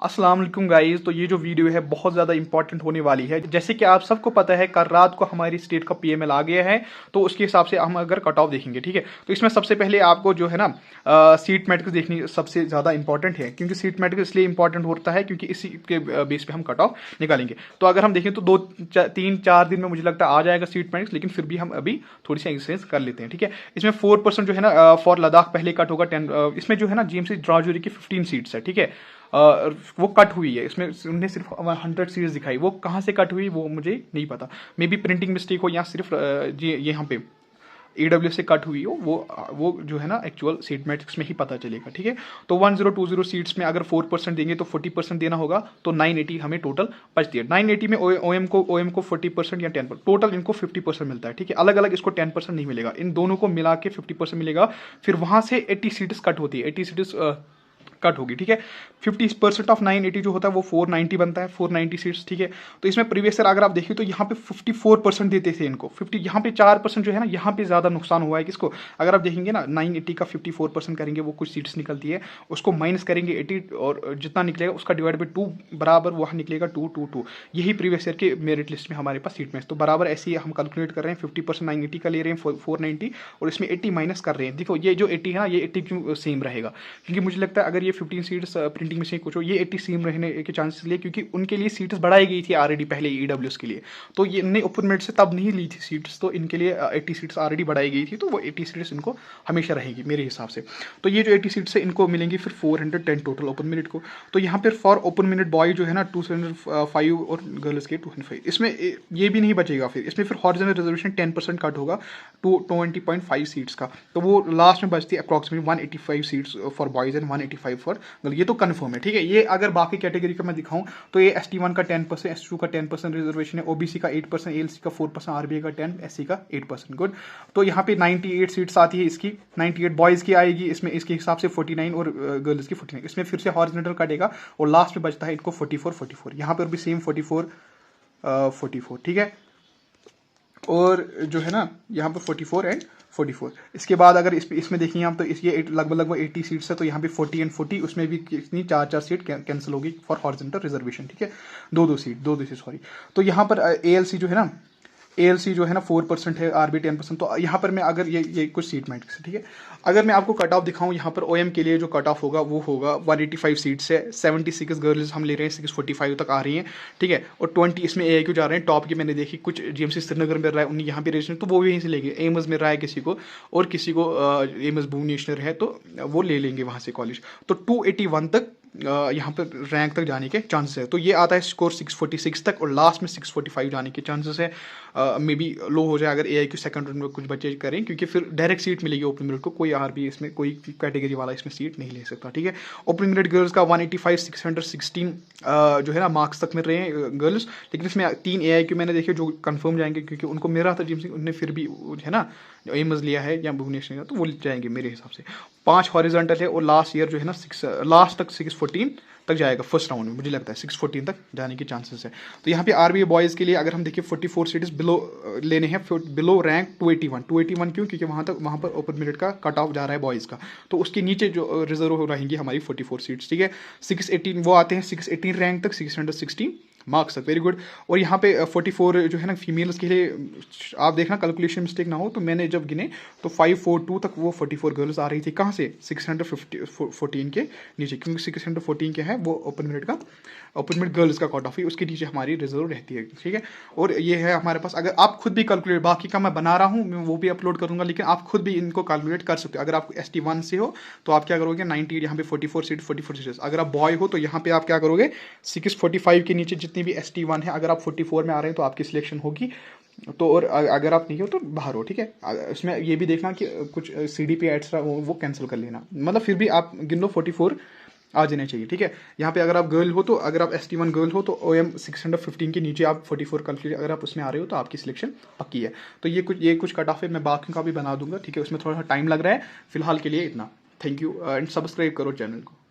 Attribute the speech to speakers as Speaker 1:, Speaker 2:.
Speaker 1: अस्सलाम वालेकुम गाइस। तो ये जो वीडियो है बहुत ज़्यादा इंपॉर्टेंट होने वाली है। जैसे कि आप सबको पता है कल रात को हमारी स्टेट का पीएमएल आ गया है, तो उसके हिसाब से हम अगर कट ऑफ देखेंगे, ठीक है। तो इसमें सबसे पहले आपको जो है ना सीट मैट्रिक्स देखनी सबसे ज़्यादा इंपॉर्टेंट है, क्योंकि सीट मैट्रिक्स इसलिए इंपॉर्टेंट होता है क्योंकि इसी के बेस पे हम कट ऑफ निकालेंगे। तो अगर हम देखें तो 3-4 दिन में मुझे लगता है आ जाएगा सीट मैट्रिक्स, लेकिन फिर भी हम अभी थोड़ी सी एक्सरसाइज कर लेते हैं, ठीक है। इसमें 4% जो है ना फॉर लद्दाख पहले कट होगा 10। इसमें जो है ना जीएमसी राजौरी की 15 सीट्स है, ठीक है। वो कट हुई है, इसमें उन्हें सिर्फ 100 सीरीज दिखाई। वो कहाँ से कट हुई वो मुझे नहीं पता, मे बी प्रिंटिंग मिस्टेक हो या सिर्फ यहाँ पे AW से कट हुई हो। वो जो है ना एक्चुअल सीट मैट्रिक्स में ही पता चलेगा, ठीक है। तो 1020 सीट्स में अगर 4% देंगे तो 40% देना होगा, तो 980 हमें टोटल बचती है। 980 में OM को 40% या 10%, टोटल इनको 50% मिलता है, ठीक है। अलग अलग इसको 10% नहीं मिलेगा, इन दोनों को मिला के 50% मिलेगा। फिर वहां से 80 सीट्स कट होती है, 80 सीट्स कट होगी, ठीक है। 50% ऑफ 980 जो होता है वो 490 बनता है, 490 सीट्स, ठीक है। तो इसमें प्रीवियस ईयर अगर आप देखिए तो यहाँ पे 54% देते थे इनको, 50 यहाँ पे 4% जो है ना यहाँ पे ज्यादा नुकसान हुआ है किसको। अगर आप देखेंगे ना 980 का 54% करेंगे, वो कुछ सीट्स निकलती है, उसको माइनस करेंगे 80 और जितना निकलेगा उसका डिवाइड बाई 2 बराबर वहाँ निकलेगा 222। यही प्रीवियस ईयर के मेरिट लिस्ट में हमारे पास सीट में, तो बराबर ऐसे ही हम कैलकुलेट कर रहे हैं। 50% 980 का ले रहे हैं 490 और इसमें 80 माइनस कर रहे हैं। देखो ये जो 80 है ना, ये 80 क्यों सेम रहेगा, क्योंकि मुझे लगता है अगर ये 15 सीट्स प्रिंटिंग में से कुछ हो, ये 80 सेम रहने के चांसेस लिए, क्योंकि उनके लिए सीट्स बढ़ाई गई थी ऑलरेडी पहले EWS के लिए। तो ये इनने ओपन मेरिट से तब नहीं ली थी सीट्स, तो इनके लिए 80 सीट्स ऑलरेडी बढ़ाई गई थी, तो वो 80 सीट्स इनको हमेशा रहेगी मेरे हिसाब से। तो ये जो 80 सीट्स है इनको मिलेंगी फिर 410 टोटल ओपन मेरिट को। तो यहाँ पर फॉर ओपन मेरिट बॉय जो है ना 205 और गर्ल्स के 205, इसमें ये भी नहीं बचेगा। फिर इसमें फिर हॉरिजॉन्टल रिजर्वेशन 10% कट होगा 20.5 सीट्स का, तो वो लास्ट में बचती है approximately 185 seats for boys and 185 for girl. ये तो कन्फर्म है, ठीक है। ये अगर बाकी कैटेगरी का मैं दिखाऊं तो ये ST1 का 10%, ST2 का 10% रिजर्वेशन है, OBC का 8%, ALC का 4%, RBA का 10%, SC का 8%। गुड। तो यहाँ पे 98 सीट्स आती है इसकी, 98 बॉयज की आएगी, इसमें इसके हिसाब से 49 और गर्ल्स की 49। इसमें फिर से हॉरिजॉन्टल कटेगा और लास्ट में बचता है इनको 44। यहाँ पर भी सेम 44, ठीक है। और जो है ना यहाँ पर 44 एंड 44। इसके बाद अगर इसमें देखिए आप तो ये लगभग 80 सीट्स है, तो यहाँ पे 40 एंड 40, उसमें भी कितनी 4 सीट कैंसिल होगी फॉर हॉरिजॉन्टल रिजर्वेशन, ठीक है। दो सीट सॉरी। तो यहाँ पर ALC जो है ना, ALC जो है ना 4% है, RB 10%। तो यहाँ पर मैं अगर ये कुछ सीट मैट्रिक्स है, ठीक है। अगर मैं आपको कट ऑफ दिखाऊं यहाँ पर OM के लिए जो कट ऑफ होगा वो होगा 185 सीट्स है, 76 गर्ल्स हम ले रहे हैं, 645 तक आ रही हैं, ठीक है। और 20 इसमें AIQ जा रहे हैं टॉप की। मैंने देखी कुछ GMC श्रीनगर में रहा है, उन्हें यहाँ पे रजिस्ट्रेशन, तो वो भी यहीं से लेंगे। एम्स में रहा है किसी को, और किसी को एम्स भुवनेश्वर है, तो वो ले लेंगे वहाँ से कॉलेज। तो 281 तक यहाँ पर रैंक तक जाने के चांसेस है। तो ये आता है स्कोर 646 तक, और लास्ट में 645 जाने के चांसेस है। मे बी लो हो जाए अगर AIQ सेकंड राउंड में कुछ बच्चे करें, क्योंकि फिर डायरेक्ट सीट मिलेगी ओपन मेरिट को, कोई RB इसमें कोई कैटेगरी वाला इसमें सीट नहीं ले सकता, ठीक है। ओपन मेरिट गर्ल्स का 185 616 जो है ना मार्क्स तक मिल रहे हैं गर्ल्स, लेकिन इसमें 3 AIQ मैंने देखे जो कंफर्म जाएंगे, क्योंकि उनको मिल रहा था GMC, उन्होंने फिर भी है ना एम्स लिया है या भुवनेश्वर लिया, तो वो जाएंगे मेरे हिसाब से। 5 हॉरिजॉन्टल है, और लास्ट ईयर जो है ना लास्ट तक 614 तक जाएगा फर्स्ट राउंड में, मुझे लगता है 614 तक जाने के चांसेस है। तो यहाँ पे RBA बॉयज़ के लिए अगर हम देखिए 44 सीट्स बिलो लेने हैं, बिलो रैंक 281 क्यों, क्योंकि वहाँ पर ओपन मेरिट का कट ऑफ जा रहा है बॉयज़ का, तो उसके नीचे जो रिजर्व रहेंगी हमारी 44 सीट्स, ठीक है। 618 वो आते हैं 618 रैंक तक, 616 मार्क्स तक, वेरी गुड। और यहाँ पे 44 जो है ना फीमेल्स के लिए, आप देखना कैलकुलेशन मिस्टेक ना हो, तो मैंने जब गिने तो 542 तक वो 44 गर्ल्स आ रही थी। कहाँ से? 614 के नीचे, क्योंकि 614 के है वो ओपन मेरिट गर्ल्स का कट ऑफ ही, उसके नीचे हमारी रिजर्व रहती है, ठीक है। और ये है हमारे पास, अगर आप खुद भी कैलकुलेट, बाकी का मैं बना रहा हूँ, मैं वो भी अपलोड करूँगा, लेकिन आप खुद भी इनको कैलकुलेट कर सकते हो। अगर आप ST1 से हो तो आप क्या करोगे, 90 यहाँ पे 44 सीट्स। अगर आप बॉय हो तो यहाँ पे आप क्या करोगे, 645 के नीचे जितनी भी ST1 है, अगर आप 44 में आ रहे हैं तो आपकी सिलेक्शन होगी। तो और अगर आप नहीं हो तो बाहर हो, ठीक है। इसमें ये भी देखना कि कुछ CDP एक्स्ट्रा वो कैंसिल कर लेना, मतलब फिर भी आप गिन लो 44 आ जाने चाहिए, ठीक है। यहाँ पे अगर आप गर्ल हो, तो अगर आप ST1 गर्ल हो तो OM 615 के नीचे आप 44 कैलकुलेट, अगर आप उसमें आ रहे हो तो आपकी सिलेक्शन पक्की है। तो ये कुछ कट ऑफ है, मैं बाकी का भी बना दूंगा, ठीक है। उसमें थोड़ा सा टाइम लग रहा है, फिलहाल के लिए इतना। थैंक यू एंड सब्सक्राइब करो चैनल को।